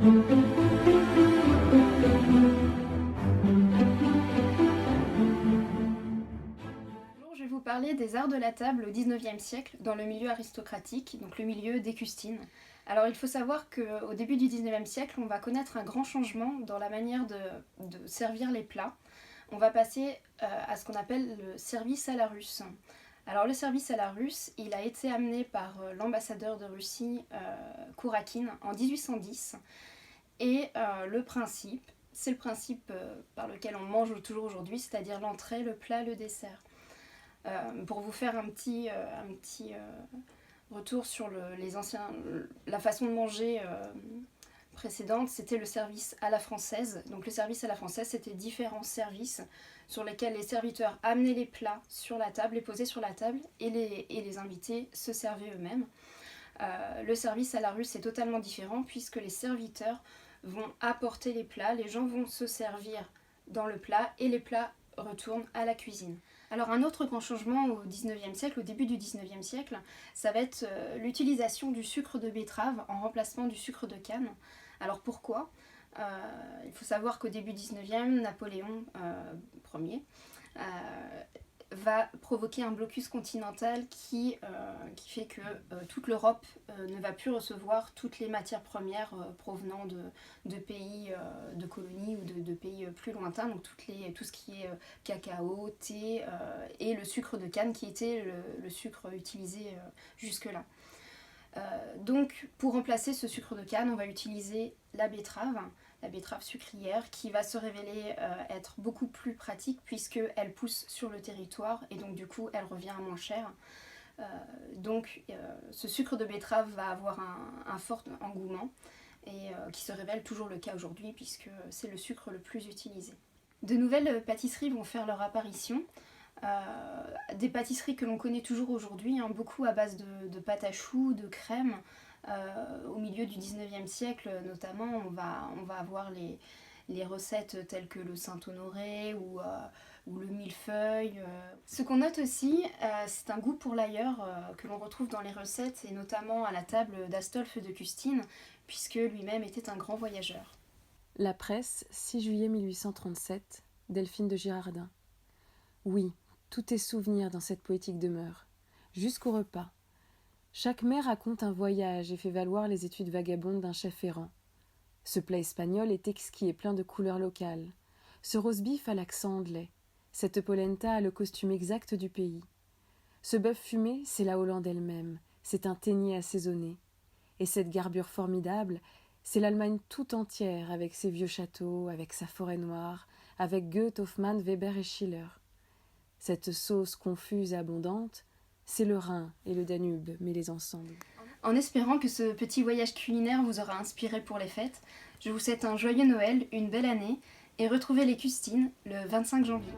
Je vais vous parler des arts de la table au XIXe siècle dans le milieu aristocratique, donc le milieu des custines. Alors il faut savoir qu'au début du XIXe siècle, on va connaître un grand changement dans la manière de servir les plats. On va passer à ce qu'on appelle le service à la russe. Alors le service à la russe, il a été amené par l'ambassadeur de Russie, Kourakine, en 1810. Et le principe, c'est le principe par lequel on mange toujours aujourd'hui, c'est-à-dire l'entrée, le plat, le dessert. Pour vous faire un petit retour sur la façon de manger précédente, c'était le service à la française. Donc le service à la française, c'était différents services sur lesquels les serviteurs amenaient les plats sur la table, les posaient sur la table, et les invités se servaient eux-mêmes. Le service à la russe est totalement différent puisque les serviteurs vont apporter les plats, les gens vont se servir dans le plat et les plats retournent à la cuisine. Alors un autre grand changement au XIXe siècle, au début du XIXe siècle, ça va être l'utilisation du sucre de betterave en remplacement du sucre de canne. Alors pourquoi ? Il faut savoir qu'au début du XIXe, Napoléon Ier va provoquer un blocus continental qui fait que toute l'Europe ne va plus recevoir toutes les matières premières provenant de pays de colonies ou de pays plus lointains, donc tout ce qui est cacao, thé et le sucre de canne qui était le sucre utilisé jusque-là. Donc pour remplacer ce sucre de canne, on va utiliser la betterave sucrière, qui va se révéler être beaucoup plus pratique puisqu'elle pousse sur le territoire et donc du coup elle revient à moins cher. Ce sucre de betterave va avoir un fort engouement et qui se révèle toujours le cas aujourd'hui puisque c'est le sucre le plus utilisé. De nouvelles pâtisseries vont faire leur apparition. Des pâtisseries que l'on connaît toujours aujourd'hui, beaucoup à base de pâte à choux, de crème. Au milieu du XIXe siècle notamment, on va avoir les recettes telles que le Saint-Honoré ou le millefeuille. Ce qu'on note aussi, c'est un goût pour l'ailleurs que l'on retrouve dans les recettes et notamment à la table d'Astolphe de Custine, puisque lui-même était un grand voyageur. La Presse, 6 juillet 1837, Delphine de Girardin. Oui, tout est souvenir dans cette poétique demeure, jusqu'au repas. Chaque mère raconte un voyage et fait valoir les études vagabondes d'un chef errant. Ce plat espagnol est exquis et plein de couleurs locales. Ce roast-beef a l'accent anglais. Cette polenta a le costume exact du pays. Ce bœuf fumé, c'est la Hollande elle-même. C'est un ténier assaisonné. Et cette garbure formidable, c'est l'Allemagne tout entière, avec ses vieux châteaux, avec sa forêt noire, avec Goethe, Hoffmann, Weber et Schiller. Cette sauce confuse et abondante, c'est le Rhin et le Danube mêlés ensemble. En espérant que ce petit voyage culinaire vous aura inspiré pour les fêtes, je vous souhaite un joyeux Noël, une belle année, et retrouvez les Custines le 25 janvier.